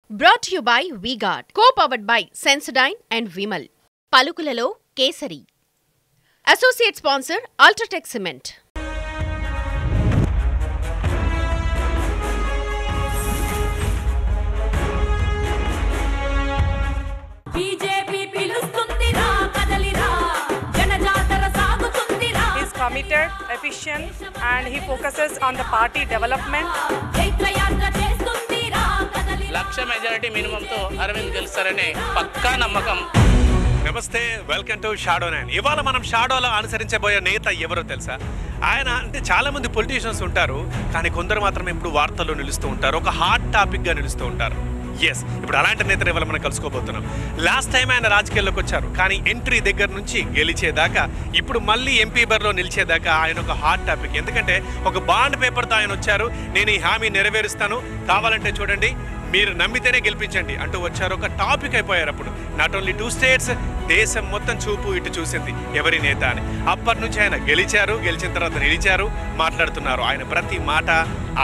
Brought to you by V-Guard, co-powered by Sensodyne and Vimal. Palukulalo Kesari. Associate sponsor Ultratech Cement. He's committed, efficient, and he focuses on the party development. లక్ష majority మినిమంతో అరవింద్ గెలుస్తారనే పక్కా నమ్మకం. నమస్తే, welcome to shadow 9. ఇవాళ మనం షాడోలో అనుసరించబోయే నేత ఎవరో తెలుసా? ఆయన అంటే చాలా మంది పొలిటీషియన్స్ ఉంటారు, కానీ కొందరు మాత్రమే ఇప్పుడు వార్తల్లో నిలుస్తూ ఉంటారు, ఒక హాట్ టాపిక్గా నిలుస్తూ ఉంటారు. ఎస్, ఇప్పుడు అలాంటి నేతలు ఇవాళ మనం కలుసుకోబోతున్నాం. లాస్ట్ టైం ఆయన రాజకీయాల్లోకి వచ్చారు, కానీ ఎంట్రీ దగ్గర నుంచి గెలిచేదాకా, ఇప్పుడు మళ్ళీ ఎంపీ బరిలో నిలిచేదాకా ఆయన ఒక హాట్ టాపిక్. ఎందుకంటే ఒక బాండ్ పేపర్తో ఆయన వచ్చారు, నేను ఈ హామీ నెరవేరుస్తాను, కావాలంటే చూడండి, మీరు నమ్మితేనే గెలిపించండి అంటూ వచ్చారు. ఒక టాపిక్ అయిపోయారు. అప్పుడు నాట్ ఓన్లీ 2 స్టేట్స్, దేశం మొత్తం చూపు ఇటు చూసింది ఎవరి నేత అని. అప్పటి నుంచి ఆయన గెలిచారు, గెలిచిన తర్వాత నిలిచారు, మాట్లాడుతున్నారు. ఆయన ప్రతి మాట,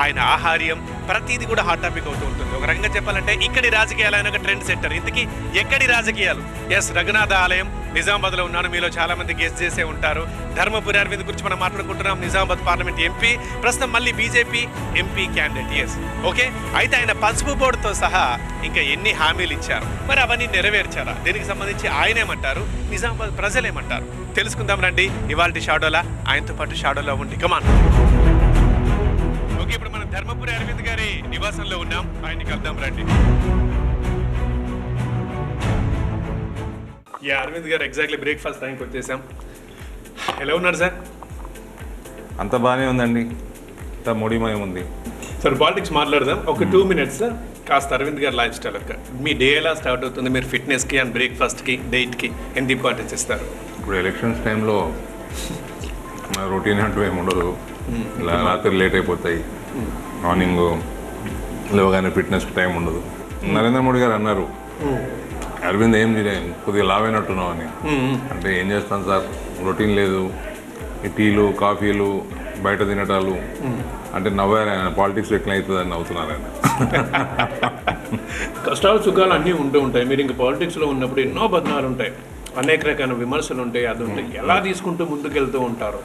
ఆయన ఆహార్యం, ప్రతిది కూడా హాట్ టాపిక్ అవుతూ ఉంటుంది. ఒక రకంగా చెప్పాలంటే ఇక్కడి రాజకీయాలు ఆయన ఒక ట్రెండ్ సెట్టర్. ఇంతకీ ఎక్కడి రాజకీయాలు? ఎస్, రఘునాథ ఆలయం నిజామాబాద్లో ఉన్నాను. మీలో చాలా మంది గెస్ట్ చేసే ఉంటారు. ధర్మపురి అరవింద్ గురించి మనం మాట్లాడుకుంటున్నాం. నిజామాబాద్ పార్లమెంట్ ఎంపీ, ప్రస్తుతం మళ్ళీ BJP MP candidate. Yes, okay. అయితే ఆయన పసుపు బోర్డుతో సహా ఇంకా ఎన్ని హామీలు ఇచ్చారు, మరి అవన్నీ నెరవేర్చారా? దీనికి సంబంధించి ఆయన ఏమంటారు, నిజామాబాద్ ప్రజలు ఏమంటారు, తెలుసుకుందాం రండి ఇవాల్టి షాడోలా. ఆయనతో పాటు షాడోలో ఉండి కమాన్. ఓకే, ఇప్పుడు మనం ధర్మపురి అరవింద్ గారి నివాసంలో ఉన్నాం, ఆయన్ని కలుద్దాం రండి. యా, అరవింద్ గారు ఎగ్జాక్ట్లీ బ్రేక్ఫాస్ట్ టైంకి వచ్చేసాం. ఎలా ఉన్నారు సార్? అంత బాగానే ఉందండి, అంత ముడిమయం ఉంది. సార్, పాలిటిక్స్ మాట్లాడదాం ఒక 2 minutes. కాస్త అరవింద్ గారు లైఫ్ స్టైల్ యొక్క మీ డే ఎలా స్టార్ట్ అవుతుంది? మీరు ఫిట్నెస్కి అండ్ బ్రేక్ఫాస్ట్కి డైట్కి ఎంత ఇంపార్టెన్స్ ఇస్తారు? ఇప్పుడు ఎలక్షన్స్ టైంలో రొటీన్ అంటూ ఏమి ఉండదు. ఇలా రాత్రి లేట్ అయిపోతాయి, మార్నింగ్ లేవగానే ఫిట్నెస్కి టైం ఉండదు. నరేంద్ర మోడీ గారు అన్నారు, అరవింద్ ఏం కొద్దిగా లావ్ అయినట్టున్నావు అని. అంటే ఏం చేస్తాను సార్, రొటీన్ లేదు, ఈ టీలు కాఫీలు బయట తినటాలు అంటే నవ్వారు ఆయన. పాలిటిక్స్ ఎట్లా అవుతుందని నవ్వుతున్నారు ఆయన. కష్టాలు సుఖాలు అన్నీ ఉంటూ ఉంటాయి. మీరు ఇంకా పాలిటిక్స్లో ఉన్నప్పుడు ఎన్నో బదనాలు ఉంటాయి, అనేక రకాల విమర్శలు ఉంటాయి, అది ఉంటాయి. ఎలా తీసుకుంటూ ముందుకెళ్తూ ఉంటారు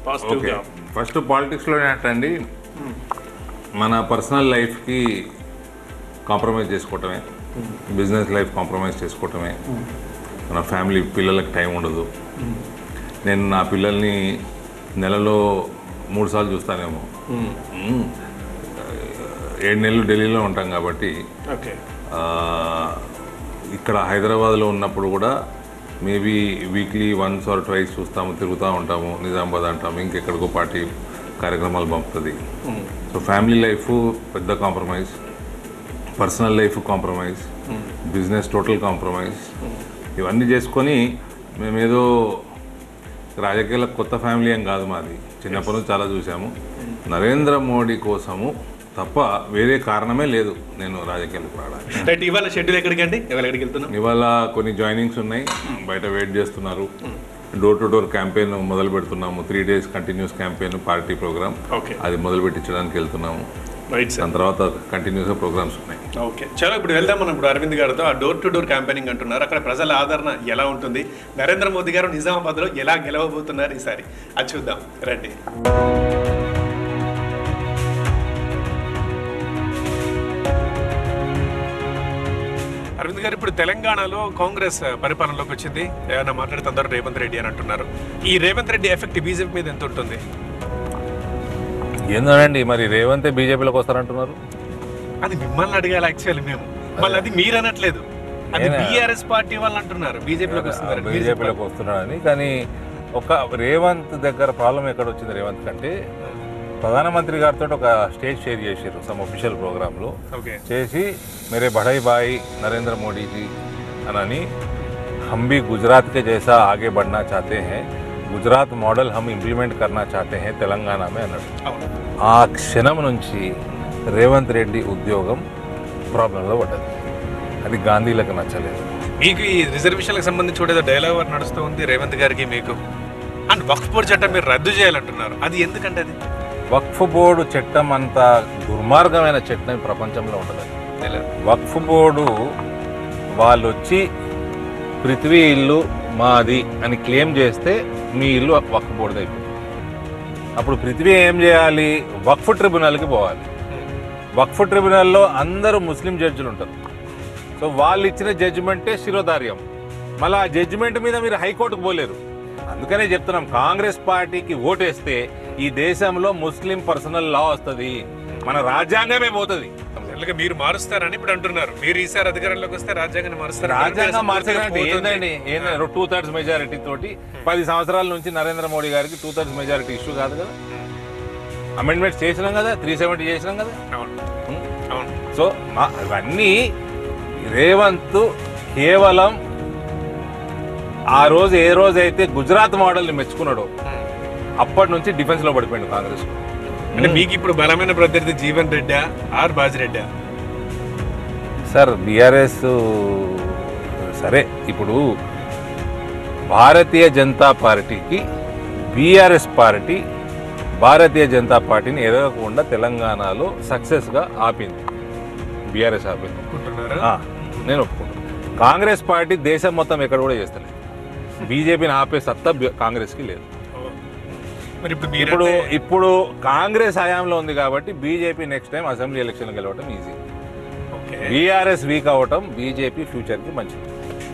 పాజిటివ్గా? ఫస్ట్ పాలిటిక్స్లో ఏంటండి, మన పర్సనల్ లైఫ్కి కాంప్రమైజ్ చేసుకోవటమే, బిజినెస్ లైఫ్ కాంప్రమైజ్ చేసుకోవటమే. మన ఫ్యామిలీ పిల్లలకి టైం ఉండదు. నేను నా పిల్లల్ని నెలలో 3 సార్లు చూస్తానేమో. 7 నెలలు ఢిల్లీలో ఉంటాం కాబట్టి, ఇక్కడ హైదరాబాద్లో ఉన్నప్పుడు కూడా మేబీ వీక్లీ 1 or 2 చూస్తాము, తిరుగుతూ ఉంటాము. నిజామాబాద్ అంటాము, ఇంకెక్కడికో పార్టీ కార్యక్రమాలు పంపుతుంది. సో ఫ్యామిలీ లైఫ్ పెద్ద compromise, personal life compromise, business total compromise. ఇవన్నీ చేసుకొని మేమేదో రాజకీయాలకు కొత్త ఫ్యామిలీ ఏం కాదు మాది, చిన్నప్పటి నుంచి చాలా చూసాము. నరేంద్ర మోడీ కోసము తప్ప వేరే కారణమే లేదు నేను రాజకీయాలకు రావడానికి. ఇవాళ షెడ్యూల్ ఎక్కడికండి? ఇవాళ కొన్ని జాయినింగ్స్ ఉన్నాయి, బయట వెయిట్ చేస్తున్నారు. డోర్ టు డోర్ క్యాంపెయిన్ మొదలు పెడుతున్నాము. 3 days continuous campaign, party program, అది మొదలు పెట్టించడానికి వెళ్తున్నాము. దాని తర్వాత కంటిన్యూస్గా ప్రోగ్రామ్స్ ఉన్నాయి. ఓకే, చలో ఇప్పుడు వెళ్దాం మనం. ఇప్పుడు అరవింద్ గారితో ఆ డోర్ టు డోర్ క్యాంపెయినింగ్ అంటున్నారు, అక్కడ ప్రజల ఆదరణ ఎలా ఉంటుంది, నరేంద్ర మోదీ గారు నిజామాబాద్లో ఎలా గెలవబోతున్నారు ఈసారి, అది చూద్దాం రండి. అరవింద్ గారు, ఇప్పుడు తెలంగాణలో కాంగ్రెస్ పరిపాలనలోకి వచ్చింది, ఏమైనా మాట్లాడితే అందరూ రేవంత్ రెడ్డి అని అంటున్నారు. ఈ రేవంత్ రెడ్డి ఎఫెక్ట్ బీజేపీ మీద ఎంత ఉంటుంది? ఏందోనండి, మరి రేవంత్ బీజేపీలోకి వస్తారంటున్నారు. అది మిమ్మల్ని అడగాలి యాక్చువల్లీ మేము, మళ్ళీ అది మీరు అనట్లేదు, అది బీఆర్ఎస్ పార్టీ వాళ్ళు అంటున్నారు బీజేపీలోకి వస్తున్నారని. కానీ ఒక రేవంత్ దగ్గర ప్రాబ్లం ఎక్కడ వచ్చింది రేవంత్ కంటే, ప్రధానమంత్రి గారితో ఒక స్టేజ్ షేర్ చేశారు సమ్ అఫీషియల్ ప్రోగ్రాంలో. చేసి मेरे बड़े भाई नरेंद्र मोदी जी अनानी हम भी गुजरात के जैसा आगे बढ़ना चाहते हैं, गुजरात मॉडल हम इंप्लीमेंट करना चाहते हैं तेलंगाना में అన్నాడు. ఆ క్షణం నుంచి రేవంత్ రెడ్డి ఉద్యోగం ప్రాబ్లంలో పడ్డది. అది గాంధీలకు నచ్చలేదు. మీకు ఈ రిజర్వేషన్లకు సంబంధించి చూడేదో డైలాగ్ నడుస్తూ ఉంది రేవంత్ గారికి మీకు. అండ్ వక్ఫ్ బోర్డు చట్టం మీరు రద్దు చేయాలంటున్నారు, అది ఎందుకంటే? అది వక్ఫ్ బోర్డు చట్టం అంత దుర్మార్గమైన చట్టం ప్రపంచంలో ఉండదు. తెలియదు. వక్ఫ్ బోర్డు వాళ్ళు వచ్చి పృథ్వీ ఇల్లు మాది అని క్లెయిమ్ చేస్తే మీ ఇల్లు వక్ఫ్ బోర్డు అయిపోయింది. అప్పుడు పృథ్వీ ఏం చేయాలి? వక్ఫ్ ట్రిబ్యునల్కి పోవాలి. వక్ఫ్ ట్రిబ్యునల్లో అందరూ ముస్లిం జడ్జిలు ఉంటారు. సో వాళ్ళు ఇచ్చిన జడ్జిమెంటే శిరోధార్యం. మళ్ళీ ఆ జడ్జిమెంట్ మీద మీరు హైకోర్టుకు పోలేరు. అందుకనే చెప్తున్నాం, కాంగ్రెస్ పార్టీకి ఓటేస్తే ఈ దేశంలో ముస్లిం పర్సనల్ లా వస్తుంది, మన రాజ్యాంగమే పోతుంది. మీరు మారుస్తారని ఇప్పుడు అంటున్నారు. మీరు ఈసారి అధికారంలోకి వస్తే రాజ్యాంగాన్ని మారుస్తారు. రాజ్యాంగం మార్చడానికి ఏందండి? 2/3 మెజారిటీ తోటి 10 సంవత్సరాల నుంచి నరేంద్ర మోడీ గారికి 2/3 మెజారిటీ ఇష్యూ కాదు కదా. అమెండ్మెంట్స్ చేసినాం కదా, 370 చేసినాం కదా. సో అవన్నీ రేవంత్ కేవలం ఆ రోజు ఏ రోజైతే గుజరాత్ మోడల్ని మెచ్చుకున్నాడో అప్పటి నుంచి డిఫెన్స్ లో పడిపోయింది కాంగ్రెస్. అంటే మీకు ఇప్పుడు బలమైన ప్రత్యర్థి జీవన్ రెడ్డా ఆర్ బాజిరెడ్డా? సార్ బీఆర్ఎస్ సరే, ఇప్పుడు భారతీయ జనతా పార్టీకి బీఆర్ఎస్ పార్టీ భారతీయ జనతా పార్టీని ఎదగకుండా తెలంగాణలో సక్సెస్గా ఆపింది. బీఆర్ఎస్ ఆపింది. నేను ఒప్పుకుంటున్నాను. కాంగ్రెస్ పార్టీ దేశం మొత్తం ఎక్కడ కూడా చేస్తలేదు. బీజేపీని ఆపే సత్తా కాంగ్రెస్కి లేదు. ఇప్పుడు కాంగ్రెస్ హయాంలో ఉంది కాబట్టి BJP next time assembly election గెలవడం ఈజీ. బీఆర్ఎస్ వీక్ అవటం బీజేపీ ఫ్యూచర్ కి మంచిది.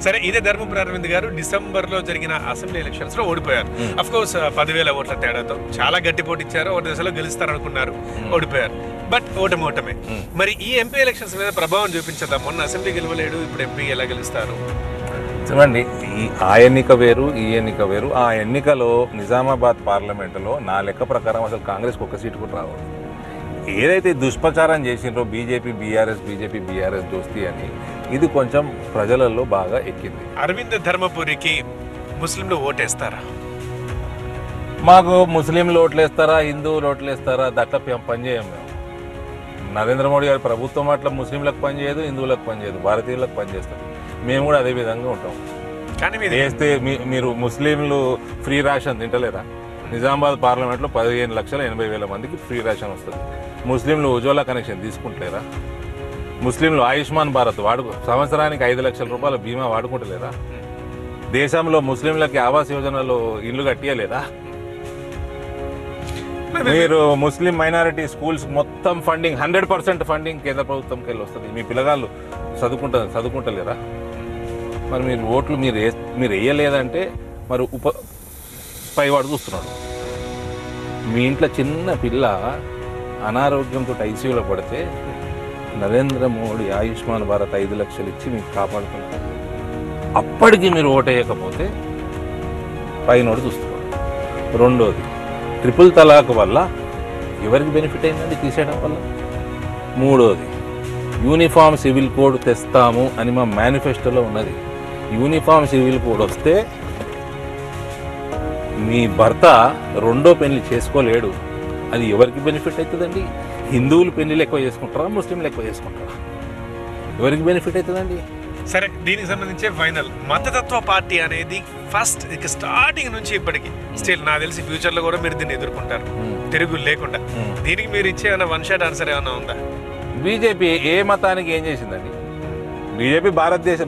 సరే, ఇదే ధర్మపురి అరవింద్ గారు డిసెంబర్ లో జరిగిన అసెంబ్లీ ఎలక్షన్స్ లో ఓడిపోయారు. అఫ్ కోర్స్ 10,000 ఓట్ల తేడాతో చాలా గట్టి పోటీ ఇచ్చారు. ఒక దశలో గెలుస్తారనుకున్నారు, ఓడిపోయారు. బట్ ఓటమే. మరి ఈ ఎంపీ ఎలక్షన్స్ మీద ప్రభావం చూపించదా? మొన్న అసెంబ్లీ గెలవలేడు, ఇప్పుడు ఎంపీ ఎలా గెలుస్తారు? చూడండి, ఆ ఎన్నిక వేరు, ఈ ఎన్నిక వేరు. ఆ ఎన్నికలో నిజామాబాద్ పార్లమెంటులో నా లెక్క ప్రకారం అసలు కాంగ్రెస్కి ఒక సీటు కూడా రావాలి. ఏదైతే దుష్ప్రచారం చేసిండ్రో బీజేపీ బీఆర్ఎస్ దోస్తీ అని, ఇది కొంచెం ప్రజలలో బాగా ఎక్కింది. అరవింద్ ధర్మపురికి ముస్లింలు ఓటేస్తారా? మాకు ముస్లింలు ఓట్లేస్తారా, హిందువులు ఓట్లేస్తారా, దట్ట పనిచేయం మేము. నరేంద్ర మోడీ గారి ప్రభుత్వం అట్లా ముస్లింలకు పనిచేయదు, హిందువులకు పనిచేయదు, భారతీయులకు పనిచేస్తారు. మేము కూడా అదే విధంగా ఉంటాం. కానీ వేస్తే మీరు ముస్లింలు ఫ్రీ రేషన్ తింటలేరా? నిజామాబాద్ పార్లమెంట్లో 15,80,000 మందికి ఫ్రీ రేషన్ వస్తుంది. ముస్లింలు ఉజ్వల కనెక్షన్ తీసుకుంటలేరా? ముస్లింలు ఆయుష్మాన్ భారత్ సంవత్సరానికి 5 లక్షల రూపాయల బీమా వాడుకుంటలేరా? దేశంలో ముస్లింలకి ఆవాస్ యోజనలో ఇల్లు కట్టియలేదా? మీరు ముస్లిం మైనారిటీ స్కూల్స్ మొత్తం ఫండింగ్ 100% ఫండింగ్ కేంద్ర ప్రభుత్వంకి వెళ్ళి వస్తుంది. మీ పిల్లగాళ్ళు చదువుకుంటలేరా? మరి మీరు ఓట్లు మీరు వేయలేదంటే మరి పైవాడు చూస్తున్నాడు. మీ ఇంట్లో చిన్న పిల్ల అనారోగ్యంతో ఐసీయూలో పడితే నరేంద్ర మోడీ ఆయుష్మాన్ భారత్ 5 లక్షలు ఇచ్చి మీకు కాపాడుతున్నారు. అప్పటికి మీరు ఓటేయకపోతే పైనోడు చూస్తున్నాడు. రెండోది, ట్రిపుల్ తలాక్ వల్ల ఎవరికి బెనిఫిట్ అయిందండి తీసేయడం వల్ల? మూడోది, యూనిఫామ్ సివిల్ కోడ్ తెస్తాము అని మా మేనిఫెస్టోలో ఉన్నది. యూనిఫామ్ సివిల్ కోడ్ వస్తే మీ భర్త రెండో పెళ్లి చేసుకోలేడు. అది ఎవరికి బెనిఫిట్ అవుతుందండి? హిందువులు పెళ్లిలు ఎక్కువ చేసుకుంటారా, ముస్లింలు ఎక్కువ చేసుకుంటారా? ఎవరికి బెనిఫిట్ అవుతుందండి? సరే, దీనికి సంబంధించే ఫైనల్ మతతత్వ పార్టీ అనేది ఫస్ట్ స్టార్టింగ్ నుంచి ఇప్పటికి స్టిల్ నాకు తెలిసి ఫ్యూచర్ లో కూడా మీరు దీన్ని ఎదుర్కొంటారు తిరుగు లేకుండా. దీనికి మీరు ఇచ్చే వన్ షాట్ ఆన్సర్ ఏమైనా ఉందా? బీజేపీ ఏ మతానికి ఏం చేసిందండి? బీజేపీ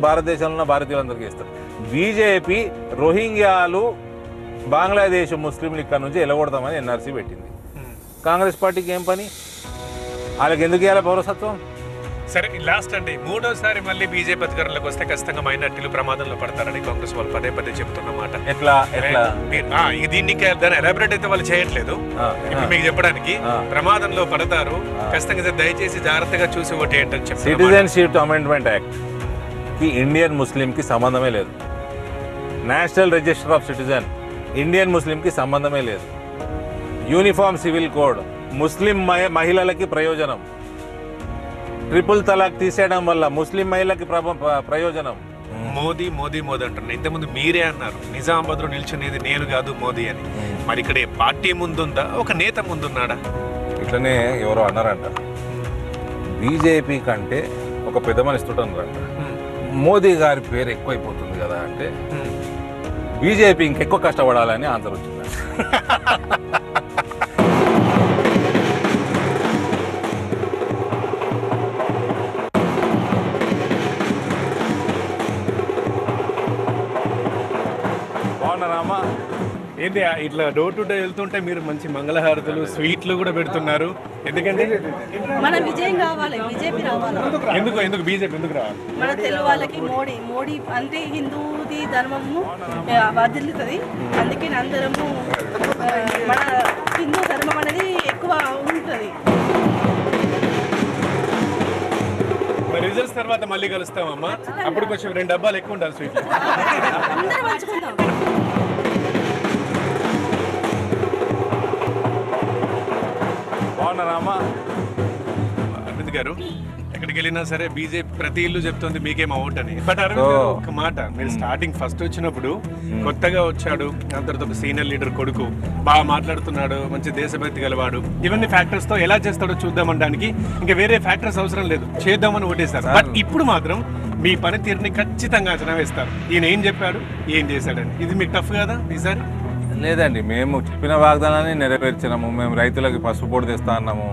భారతదేశంలో ఉన్న భారతీయులందరికీ ఇస్తారు. బీజేపీ రోహింగ్యాలు బంగ్లాదేశ్ ముస్లింలు ఇక్కడ నుంచి ఎలగొడతామని ఎన్ఆర్సీ పెట్టింది. కాంగ్రెస్ పార్టీకి ఏం పని? వాళ్ళకి ఎందుకు ఇవ్వాలి పౌరసత్వం? సరే, లాస్ట్ అండి, మూడోసారి మళ్ళీ బీజేపీ అధికారంలోకి వస్తే ఖచ్చితంగా మైనార్టీలు ప్రమాదంలో పడతారని కాంగ్రెస్ వాళ్ళు పదే చెప్తున్నమాట. ఎట్లా దీన్ని దాన్ని ఎలాబరేట్ అయితే వాళ్ళు చేయట్లేదు. ఇప్పుడు మీకు చెప్పడానికి ప్రమాదంలో పడతారు, ఖచ్చితంగా దయచేసి జాగ్రత్తగా చూసి ఓటేయండి అని చెప్పి. సిటిజన్షిప్ అమెండ్మెంట్ యాక్ట్ కి ఇండియన్ ముస్లిం కి సంబంధమే లేదు. National register of citizen Indian ముస్లిం కి సంబంధమే లేదు. యూనిఫామ్ సివిల్ కోడ్ ముస్లిం మహిళలకి ప్రయోజనం. ట్రిపుల్ తలాక్ తీసేయడం వల్ల ముస్లిం మహిళలకి ప్రయోజనం. మోదీ అంటున్నారు. ఇంతకుముందు మీరే అన్నారు నిజామాబాద్ లో నిల్చునేది నేను కాదు మోదీ అని. మరి ఇక్కడ పార్టీ ముందుందా, ఒక నేత ముందున్నాడా? ఇట్లనే ఎవరో అన్నారంట, బీజేపీ కంటే ఒక పెద్ద మనిషి అన్నారంట, మోదీ గారి పేరు ఎక్కువైపోతుంది కదా అంటే బీజేపీ ఇంకెక్కువ కష్టపడాలని ఆన్సర్ వచ్చింది. ఏంటి ఇట్లా డోర్ టు డోర్ వెళ్తుంటే మీరు మంచి మంగళహారతులు స్వీట్లు కూడా పెడుతున్నారు, ఎందుకంటే మన విజయం కావాలి, బీజేపీ రావాలి. ఎందుకు బీజేపీ ఎందుకు రావాలి? మన తెలుగు వాళ్ళకి మోడీ అంటే హిందూది ధర్మము వర్ధిల్లుతుంది. అందుకే అందరము మన హిందూ ధర్మం అనేది ఎక్కువ ఉంటుంది. రిజల్ట్స్ తర్వాత మళ్ళీ కలుస్తామమ్మా, అప్పుడు కొంచెం 2 డబ్బాలు ఎక్కువ ఉండాలి స్వీట్. అందరూ పంచుకుందాం. బాగున్నారా అరవింద్ గారు? ఎక్కడికి వెళ్ళినా సరే బీజేపీ ప్రతి ఇల్లు చెప్తుంది మీకేం ఓట్ అని. బట్ అరవింద్ గారు ఒక మాట, మీరు స్టార్టింగ్ ఫస్ట్ వచ్చినప్పుడు కొత్తగా వచ్చాడు, అందరితో ఒక సీనియర్ లీడర్ కొడుకు, బాగా మాట్లాడుతున్నాడు, మంచి దేశభక్తి గలవాడు, ఇవన్నీ ఫ్యాక్టర్స్ తో ఎలా చేస్తాడో చూద్దామనడానికి ఇంకా వేరే ఫ్యాక్టర్స్ అవసరం లేదు, చేద్దామని ఓటేశారు. బట్ ఇప్పుడు మాత్రం మీ పనితీరుని ఖచ్చితంగా అంచనా వేస్తారు, ఈయన ఏం చెప్పాడు ఏం చేశాడని. ఇది మీకు టఫ్ కదా ఈసారి? లేదండి, మేము చెప్పిన వాగ్దానాన్ని నెరవేర్చినాము. మేము రైతులకి పసుపు పొడి తెస్తా అన్నాము.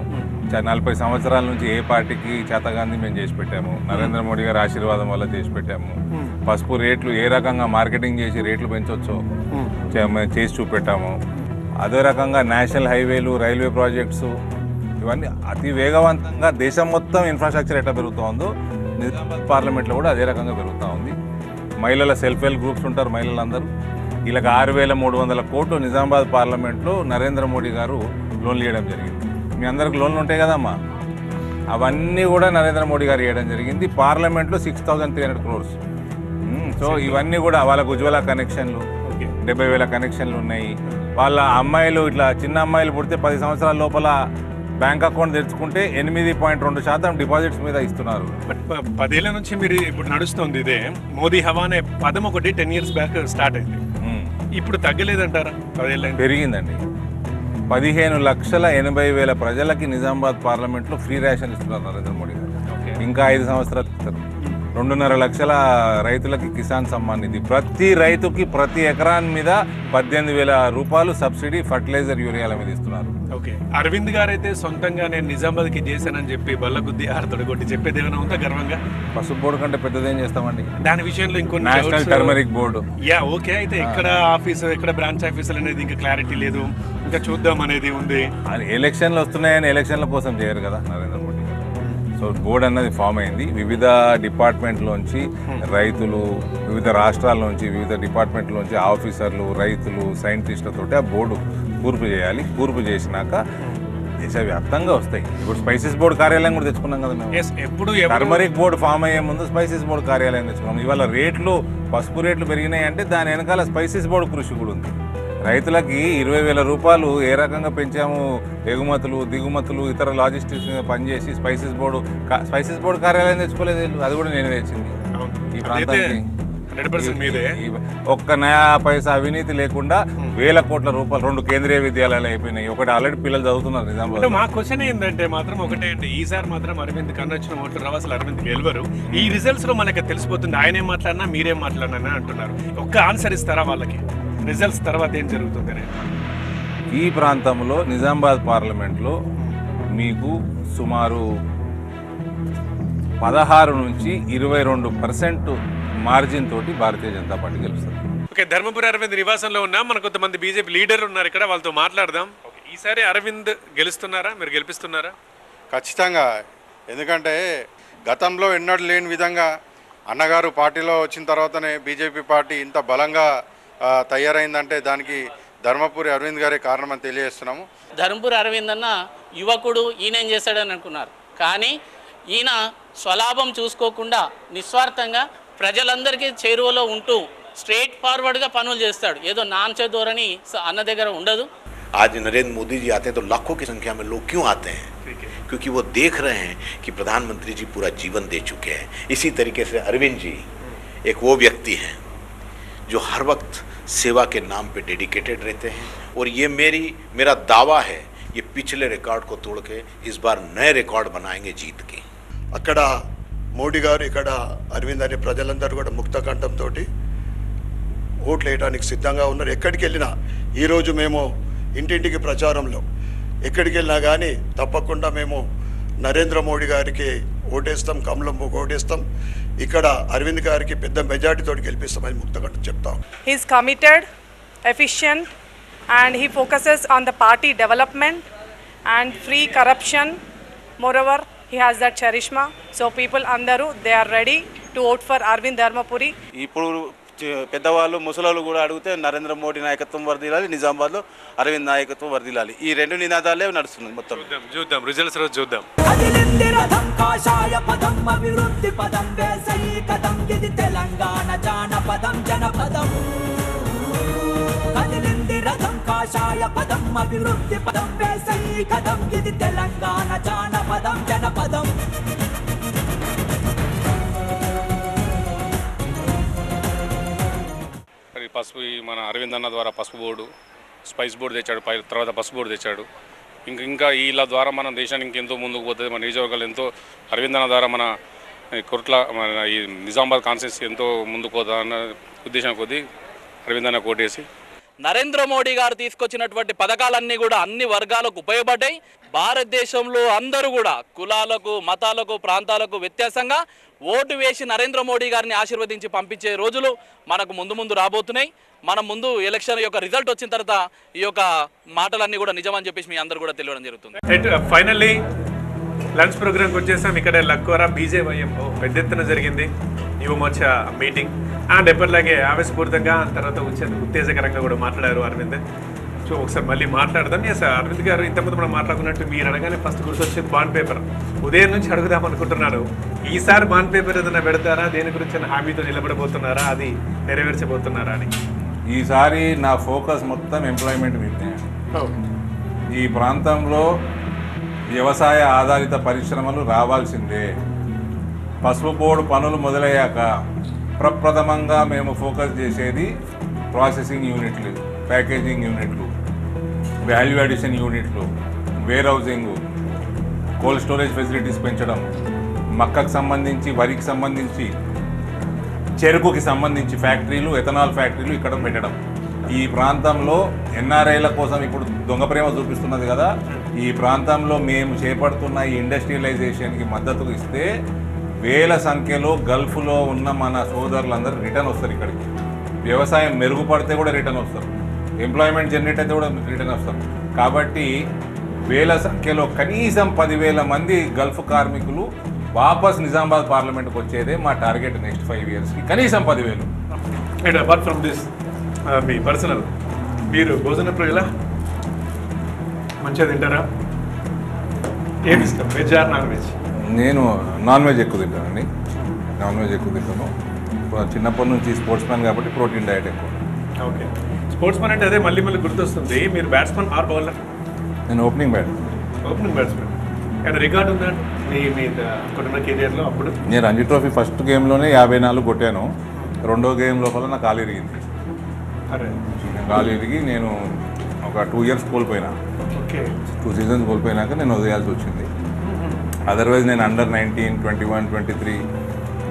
40 సంవత్సరాల నుంచి ఏ పార్టీకి చేతగాంది మేము చేసి పెట్టాము. నరేంద్ర మోడీ గారి ఆశీర్వాదం వల్ల చేసి పెట్టాము. పసుపు రేట్లు ఏ రకంగా మార్కెటింగ్ చేసి రేట్లు పెంచవచ్చో చేసి చూపెట్టాము. అదే రకంగా నేషనల్ హైవేలు, రైల్వే ప్రాజెక్ట్స్ ఇవన్నీ అతి వేగవంతంగా దేశం మొత్తం ఇన్ఫ్రాస్ట్రక్చర్ ఎట్లా పెరుగుతూ ఉందో నిజామాబాద్ పార్లమెంట్లో కూడా అదే రకంగా పెరుగుతూ ఉంది. మహిళల సెల్ఫ్ హెల్ప్ గ్రూప్స్ ఉంటారు, మహిళలందరూ వీళ్ళకి 6,300 కోట్లు నిజామాబాద్ పార్లమెంట్లో నరేంద్ర మోడీ గారు లోన్లు ఇవ్వడం జరిగింది. మీ అందరికి లోన్లు ఉంటాయి కదమ్మా, అవన్నీ కూడా నరేంద్ర మోడీ గారు ఇవ్వడం జరిగింది. పార్లమెంట్లో 6,300 crores. సో ఇవన్నీ కూడా వాళ్ళకు ఉజ్వల కనెక్షన్లు, 70,000 కనెక్షన్లు ఉన్నాయి. వాళ్ళ అమ్మాయిలు ఇట్లా చిన్న అమ్మాయిలు పుడితే 10 సంవత్సరాల లోపల బ్యాంక్ అకౌంట్ తెచ్చుకుంటే 8.2% డిపాజిట్స్ మీద ఇస్తున్నారు. బట్ 10 ఏళ్ల నుంచి మీరు ఇప్పుడు నడుస్తుంది ఇదే మోదీ హవా అనే పదం ఒకటి 10 years బ్యాక్ స్టార్ట్ అయింది. ఇప్పుడు తగ్గలేదంటారా? 10 ఏళ్ళ పెరిగిందండి. 15,80,000 ప్రజలకి నిజామాబాద్ పార్లమెంట్లో ఫ్రీ రేషన్ ఇస్తున్నారు నరేంద్ర మోడీ గారు. ఇంకా 5 సంవత్సరాలు ఇస్తారు. 2.5 లక్షల రైతులకి కిసాన్ సమ్మాన్ నిధి, ప్రతి రైతుకి ప్రతి ఎకరాన్ మీద 18,000 రూపాయలు సబ్సిడీ ఫర్టిలైజర్ యూరియాల మీద ఇస్తున్నారు. ఓకే, అరవింద్ గారు అయితే సొంతంగా నేను నిజామాబాద్కి చేశానని చెప్పి బల్లగుద్ది ఆడతొడగొట్టి చెప్పేది ఏమైనా ఉందా గర్వంగా? పసుపు బోర్డు కంటే పెద్దదేం చేస్తామండి. దాని విషయంలో ఇంకొన్ని national turmeric board. Yeah okay, అయితే ఎక్కడ ఆఫీసు ఎక్కడ బ్రాంచ్ ఆఫీసులు అనేది ఇంకా క్లారిటీ లేదు, ఇంకా చూద్దాం అనేది ఉంది. ఎలక్షన్లు వస్తున్నాయని ఎలక్షన్ల కోసం చేయరు కదా నరేంద్ర మోడీ గారు. సో బోర్డు అన్నది ఫామ్ అయింది. వివిధ డిపార్ట్మెంట్లోంచి రైతులు, వివిధ రాష్ట్రాల్లోంచి వివిధ డిపార్ట్మెంట్లోంచి ఆఫీసర్లు, రైతులు, సైంటిస్టులతోటి ఆ బోర్డు కూర్పు చేయాలి. కూర్పు చేసినాక దేశవ్యాప్తంగా వస్తాయి. ఇప్పుడు స్పైసెస్ బోర్డు కార్యాలయం కూడా తెచ్చుకున్నాం కదా మేము. ఎప్పుడు టర్మరిక్ బోర్డు ఫామ్ అయ్యే ముందు స్పైసెస్ బోర్డు కార్యాలయం తెచ్చుకున్నాం. ఇవాళ రేట్లు, పసుపు రేట్లు పెరిగినాయి అంటే దాని వెనకాల స్పైసెస్ బోర్డు కృషి కూడా ఉంది. రైతులకి 20,000 రూపాయలు ఏ రకంగా పెంచాము, ఎగుమతులు, దిగుమతులు, ఇతర లాజిస్టిక్స్ మీద పనిచేసి స్పైసెస్ బోర్డు కార్యాలయం తెచ్చుకోలేదు, అది కూడా నేను తెచ్చింది. ఈ ప్రాంతానికి ఒక్క నయా పైసా అవినీతి లేకుండా 1,000 కోట్ల రూపాయలు 2 కేంద్రీయ విద్యాలయాలు అయిపోయినాయి. ఒకటి ఆల్రెడీ పిల్లలు చదువుతున్నారు నిజామాబాద్. మా క్వశ్చన్ ఏంటంటే మాత్రం ఒకటే అండి, ఈసారి మాత్రం అరవింద్ కన్నా వచ్చిన ఓట్లు రావు, అసలు అరవింద్ గెలవరు. ఈ రిజల్ట్స్ లో మనకి తెలిసిపోతుంది ఆయన ఏం మాట్లాడినా మీరేం మాట్లాడినా అంటున్నారు. ఒక్క ఆన్సర్ ఇస్తారా వాళ్ళకి, రిజల్ట్స్ తర్వాత ఏం జరుగుతుంది? ఈ ప్రాంతంలో నిజామాబాద్ పార్లమెంట్లో మీకు సుమారు 16 నుంచి 22% మార్జిన్ తోటి భారతీయ జనతా పార్టీ గెలుస్తుంది. ఓకే, ధర్మపురి అరవింద్ నివాసంలో ఉన్నాం. మన కొంతమంది బీజేపీ లీడర్ ఉన్నారు ఇక్కడ, వాళ్ళతో మాట్లాడదాం. ఈసారి అరవింద్ గెలుస్తున్నారా, మీరు గెలిపిస్తున్నారా? ఖచ్చితంగా, ఎందుకంటే గతంలో ఎన్నడూ లేని విధంగా అన్నగారు పార్టీలో వచ్చిన తర్వాతనే బీజేపీ పార్టీ ఇంత బలంగా తయారైందంటే దానికి ధర్మపురి అరవింద్ గారే కారణమని తెలియజేస్తున్నాము. ధర్మపురి అరవింద్ అన్న యువకుడు, ఈయనేం చేశాడని అనుకున్నారు. కానీ ఈయన స్వలాభం చూసుకోకుండా నిస్వార్థంగా ప్రజలందరికీ చేరువలో ఉంటూ స్ట్రేట్ ఫార్వర్డ్గా పనులు చేస్తాడు. ఏదో నాంచే ధోరణి అన్న దగ్గర ఉండదు. आज नरेंद्र मोदी जी आते हैं तो लाखों की संख्या में लोग क्यों आते हैं? क्योंकि वो देख रहे हैं कि प्रधानमंत्री जी पूरा जीवन दे चुके हैं. इसी तरीके से अरविंद जी एक वो व्यक्ति हैं जो हर वक्त सेवा के नाम पे डेडिकेटेड रहते हैं. और ये मेरा दावा है, ये पिछले रिकॉर्ड को तोड़ के इस बार नए रिकॉर्ड बनाएंगे जीत के. అక్కడ మోడీ గారు, ఇక్కడ అరవింద్ అనే ప్రజలందరూ కూడా ముక్త కంఠంతో ఓట్లు వేయడానికి సిద్ధంగా ఉన్నారు. ఎక్కడికి వెళ్ళినా ఈరోజు మేము ఇంటింటికి ప్రచారంలో ఎక్కడికి వెళ్ళినా కానీ తప్పకుండా మేము నరేంద్ర మోడీ గారికి ఓటేస్తాం, కమలం ఓటేస్తాం. ఇక్కడ అరవింద్ గారికి పెద్ద మెజార్టీతో గెలిపిస్తామని ముక్త కంఠం చెప్తాం. He is committed, efficient and he focuses on the party development and free corruption. Moreover, he has that charisma. So people andaru, they are ready to vote for Arvind Dharmapuri. ఇప్పుడు పెద్దవాళ్ళు ముసలాళ్ళు కూడా అడిగితే నరేంద్ర మోడీ నాయకత్వం వర్దిలాలి, నిజామాబాద్లో అరవింద్ నాయకత్వం వర్దిలాలి. ఈ రెండు నినాదాలే నడుస్తున్నాయి మొత్తం. చూద్దాం రిజల్ట్స్ రోజు చూద్దాం. తెలంగాణ జానపదం జనపదం కదిలింది రథం కాషాయ పదం అభివృద్ధి పదం వేసయి కదం ఇది తెలంగాణ జానపదం జనపదం. పసుపు మన అరవింద్ అన్న ద్వారా పసుపు బోర్డు, స్పైస్ బోర్డు తెచ్చాడు, తర్వాత పసుపు బోర్డు తెచ్చాడు. ఇంకా వీళ్ళ ద్వారా మన దేశానికి ఇంకెంతో ముందుకు పోతుంది. మన నియోజకవర్గాలు ఎంతో అరవింద్ అన్న ద్వారా మన కొట్ల మన ఈ నిజామాబాద్ కాన్స్టిట్యూన్సీ ఎంతో ముందుకు పోతామన్న ఉద్దేశం కొద్దీ అరవింద్ అన్న కోటేసి నరేంద్ర మోడీ గారు తీసుకొచ్చినటువంటి పథకాలన్నీ కూడా అన్ని వర్గాలకు ఉపయోగపడ్డాయి. భారతదేశంలో అందరూ కూడా కులాలకు, మతాలకు, ప్రాంతాలకు వ్యత్యాసంగా ఓటు వేసి నరేంద్ర మోడీ గారిని ఆశీర్వదించి పంపించే రోజులు మనకు ముందు రాబోతున్నాయి. మనం ముందు ఎలక్షన్ యొక్క రిజల్ట్ వచ్చిన తర్వాత ఈ యొక్క మాటలన్నీ కూడా నిజమని చెప్పేసి మీ అందరూ కూడా తెలియడం జరుగుతుంది. ఫైనల్లీ లంచ్ ప్రోగ్రామ్కి వచ్చేసాం. ఇక్కడ లక్కోరా BJYM పెద్ద ఎత్తున జరిగింది యువ మోర్చా మీటింగ్. అండ్ ఎప్పటిలాగే ఆవేశపూరితంగా తర్వాత ఉత్తేజకరంగా కూడా మాట్లాడారు అరవింద్. సో ఒకసారి మళ్ళీ మాట్లాడదాం. ఎస్ అరవింద్ గారు ఇంతకుముందు మనం మాట్లాడుకున్నట్టు మీరు అనగానే ఫస్ట్ గుర్తొచ్చేది బాండ్ పేపర్. ఉదయం నుంచి అడుగుదాం అనుకుంటున్నాను, ఈసారి బాండ్ పేపర్ ఏదైనా పెడతారా, దేని గురించి హామీతో నిలబడబోతున్నారా, అది నెరవేర్చబోతున్నారా అని. ఈసారి నా ఫోకస్ మొత్తం ఎంప్లాయ్మెంట్ మీదే. ఈ ప్రాంతంలో వ్యవసాయ ఆధారిత పరిశ్రమలు రావాల్సిందే. పసుపు బోర్డు పనులు మొదలయ్యాక ప్రప్రథమంగా మేము ఫోకస్ చేసేది ప్రాసెసింగ్ యూనిట్లు, ప్యాకేజింగ్ యూనిట్లు, వాల్యూ అడిషన్ యూనిట్లు, warehousing, cold storage facilities పెంచడం, మక్కకు సంబంధించి, వరికి సంబంధించి, చెరుకుకి సంబంధించి ఫ్యాక్టరీలు, ఎథనాల్ ఫ్యాక్టరీలు ఇక్కడ పెట్టడం. ఈ ప్రాంతంలో NRIల కోసం ఇప్పుడు దొంగ ప్రేమ చూపిస్తున్నది కదా, ఈ ప్రాంతంలో మేము చేపడుతున్న ఈ ఇండస్ట్రియలైజేషన్కి మద్దతు ఇస్తే వేల సంఖ్యలో గల్ఫ్లో ఉన్న మన సోదరులందరూ రిటర్న్ వస్తారు ఇక్కడికి. వ్యవసాయం మెరుగుపడితే కూడా రిటర్న్ వస్తారు, ఎంప్లాయ్మెంట్ జనరేట్ అయితే కూడా రిటర్న్ వస్తారు. కాబట్టి వేల సంఖ్యలో కనీసం 10,000 మంది గల్ఫ్ కార్మికులు వాపస్ నిజామాబాద్ పార్లమెంట్కి వచ్చేదే మా టార్గెట్ నెక్స్ట్ 5 yearsకి, కనీసం 10,000. And apart from this me personal, మీరు భోజన ప్రియులా? మంచిగా తింటారా? ఏమి ఇష్టం, వెజ్ ఆర్ నాన్ వెజ్? నేను నాన్ వెజ్ ఎక్కువ తింటానండి. నాన్ వెజ్ ఎక్కువ తింటాను. చిన్నప్పటి నుంచి స్పోర్ట్స్ మ్యాన్ కాబట్టి ప్రోటీన్ డయట్ ఎక్కువ. ఓకే, స్పోర్ట్స్ మ్యాన్ అంటే అదే మళ్ళీ గుర్తొస్తుంది. మీరు బ్యాట్స్మెన్ ఆర్ బౌలర్? నేను opening batsmen. Opening batsmen. And record ఉందా మీ కొట్టిన కెరియర్లో? అప్పుడు నేను రంజీ ట్రోఫీ ఫస్ట్ గేమ్లోనే 54 కొట్టాను. రెండో గేమ్ లోపల నాకు కాలు ఇరిగింది. కాలు ఇరిగి నేను ఒక 2 years కోల్పోయినా. 2 seasons కోల్పోయినాక నేను వదిలేయాల్సి వచ్చింది. అదర్వైజ్ నేను అండర్-19, 21, 23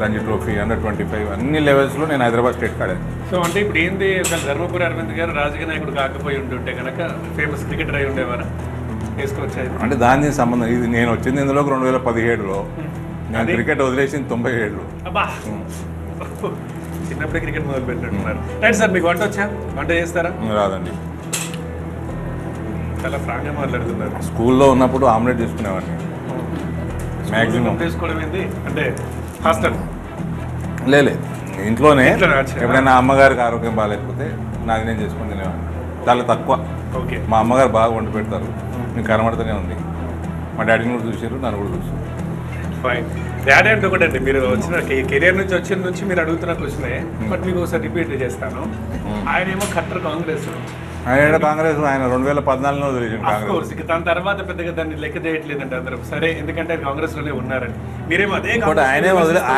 రంజీ ట్రోఫీ, అండర్-25 అన్ని లెవెల్స్లో నేను హైదరాబాద్ స్టేట్ ఆడాను. సో అంటే ఇప్పుడు ఏంది, ధర్మపురి అరవింద్ గారు రాజకీయ నాయకుడు కాకపోయి ఉంటుంటే కనుక ఫేమస్ క్రికెటర్ అయి ఉండేవారా? వేసుకోవచ్చాయి అంటే దాని సంబంధం ఇది. నేను వచ్చింది ఇందులోకి 2017లో. నేను క్రికెట్ వదిలేసింది 97లో. అబ్బా, చిన్నప్పుడే క్రికెట్ మొదలు పెట్టినట్టున్నారు. రైట్ సార్, మీకు వంట వచ్చా? వంట చేస్తారా? రాదండి. చాలా ఫ్రాంక్గా మాట్లాడుతున్నారు. స్కూల్లో ఉన్నప్పుడు ఆమ్లెట్ చేసుకునేవాడిని మ్యాక్సిమం. చేసుకోవడం ఏంటి అంటే హాస్టల్? లేదు, ఇంట్లోనే. ఎప్పుడైనా అమ్మగారికి ఆరోగ్యం బాగాలేకపోతే నాది నేను చేసుకుని తినేవాడిని. చాలా తక్కువ. ఓకే, మా అమ్మగారు బాగా వండి పెడతారు, మీకు కనబడుతూనే ఉంది. మా డాడీని కూడా చూసారు, నన్ను కూడా చూసారు. ఫైన్. డాడీ అంటే ఒకటండి, మీరు వచ్చిన కెరియర్ నుంచి వచ్చిన నుంచి మీరు అడుగుతున్న క్వశ్చనే, బట్ మీకు ఒకసారి రిపీట్ చేస్తాను. ఆయన ఏమో కట్టర్ కాంగ్రెస్, ఆయన కాంగ్రెస్, ఆయన 2014లో వదిలేసింది కాంగ్రెస్. దాని తర్వాత పెద్దగా దాన్ని లెక్క చేయట్లేదంటే అందరం. సరే, ఎందుకంటే కాంగ్రెస్లోనే ఉన్నారని. మీరేమో అదే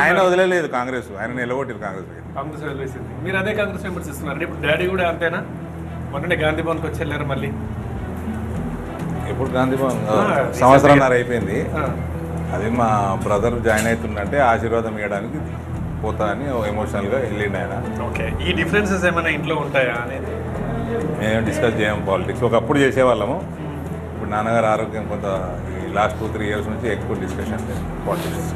ఆయన వదిలేదు కాంగ్రెస్, ఆయన నిలబొట్టారు కాంగ్రెస్ వదిలేసింది. మీరు అదే కాంగ్రెస్ విమర్శిస్తున్నారు. ఇప్పుడు డాడీ కూడా అంతేనా? మొన్ననే గాంధీ భవన్కి వచ్చి వెళ్ళారు మళ్ళీ. ఎప్పుడు గాంధీ భవన్? సంవత్సరంన్నర అయిపోయింది. అది మా బ్రదర్ జాయిన్ అవుతుందంటే ఆశీర్వాదం ఇవ్వడానికి పోతా అని ఎమోషనల్గా వెళ్ళిండు ఆయన. ఓకే, ఈ డిఫరెన్సెస్ ఏమైనా ఇంట్లో ఉంటాయా అనేది మేము డిస్కస్ చేయము పాలిటిక్స్. ఒకప్పుడు చేసేవాళ్ళము, ఇప్పుడు నాన్నగారు ఆరోగ్యం కొంత ఈ లాస్ట్ 2-3 years నుంచి ఎక్కువ డిస్కషన్ పాలిటిక్స్.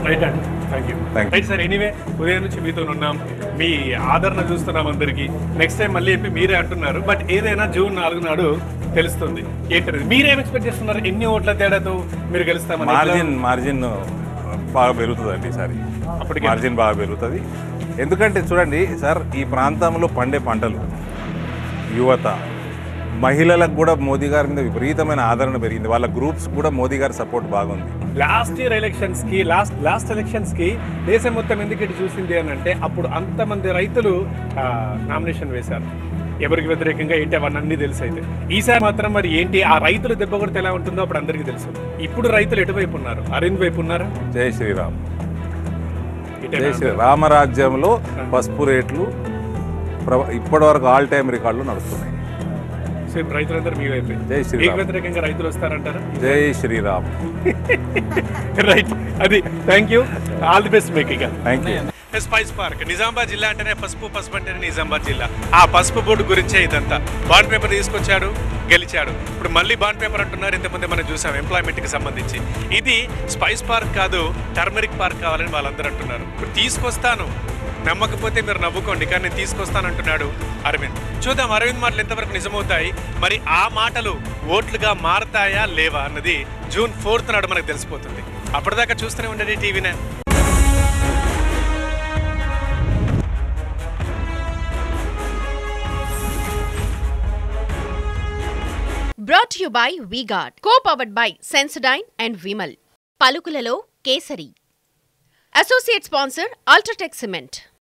రైట్ అండి, thank you. Right sir, anyway ఉదయం నుంచి మీతో ఉన్నాం, మీ ఆదరణ చూస్తున్నాం అందరికీ. నెక్స్ట్ టైం మళ్ళీ చెప్పి మీరే అంటున్నారు, బట్ ఏదైనా జూన్ 4 నాడు తెలుస్తుంది. ఏంటది మీరేం ఎక్స్పెక్ట్ చేస్తున్నారు? ఎన్ని ఓట్ల తేడాతో మీరు గెలుస్తామని? మార్జిన్ బాగా పెరుగుతుందండి ఈసారి. అప్పటికి మార్జిన్ బాగా పెరుగుతుంది. ఎందుకంటే చూడండి సార్, ఈ ప్రాంతంలో పండే పంటలు, యువత, మహిళలకు కూడా మోదీ గారి మీద విపరీతమైన ఆదరణ పెరిగింది. వాళ్ళ గ్రూప్స్ కూడా మోదీ గారి సపోర్ట్ బాగుంది. లాస్ట్ ఎలక్షన్స్కి దేశం మొత్తం ఎందుకు ఇటు చూసింది అని అంటే, అప్పుడు అంతమంది రైతులు నామినేషన్ వేశారు. ఎవరికి వ్యతిరేకంగా ఏంటి అవన్నీ అన్నీ తెలుసు. అయితే ఈసారి మాత్రం మరి ఏంటి ఆ రైతులు దెబ్బ కొడితే ఎలా ఉంటుందో అప్పుడు అందరికీ తెలుసు. ఇప్పుడు రైతులు ఎటువైపు ఉన్నారు? అరవింద్ వైపు ఉన్నారా? జై శ్రీరామ్. జై శ్రీరామ్. రామరాజ్యంలో పసుపు రేట్లు ఇప్పటి వరకు ఆల్ టైమ్ రికార్డులు నడుస్తున్నాయి. రైతులందరూ మీ వైపు. జై శ్రీరామ్. వ్యతిరేకంగా రైతులు వస్తారంటారా? జై శ్రీరామ్. రైట్, అది. Thank you, all the best మీకు. ఇక thank you. Spice park Nizamabad జిల్లా అంటేనే పసుపు, పసుపు అంటేనే నిజామాబాద్ జిల్లా. ఆ పసుపు బోర్డు గురించే ఇదంతా. బాండ్ పేపర్ తీసుకొచ్చాడు, గెలిచాడు. ఇప్పుడు మళ్ళీ బాండ్ పేపర్ అంటున్నారు. ఇంతకుముందు మనం చూసాం ఎంప్లాయ్మెంట్కి సంబంధించి. ఇది స్పైస్ పార్క్ కాదు, టర్మరిక్ పార్క్ కావాలని వాళ్ళందరూ అంటున్నారు. ఇప్పుడు తీసుకొస్తాను, నమ్మకపోతే మీరు నవ్వుకోండి, కానీ నేను తీసుకొస్తానంటున్నాడు అరవింద్. చూద్దాం అరవింద్ మాటలు ఎంతవరకు నిజమవుతాయి, మరి ఆ మాటలు ఓట్లుగా మారతాయా లేవా అన్నది జూన్ 4th నాడు మనకు తెలిసిపోతుంది. అప్పటిదాకా చూస్తూనే ఉండండి TV9. Brought to you by V-Guard. Co-powered by Sensodyne and Vimal. పలుకులలో kesari. Associate sponsor Ultratech Cement.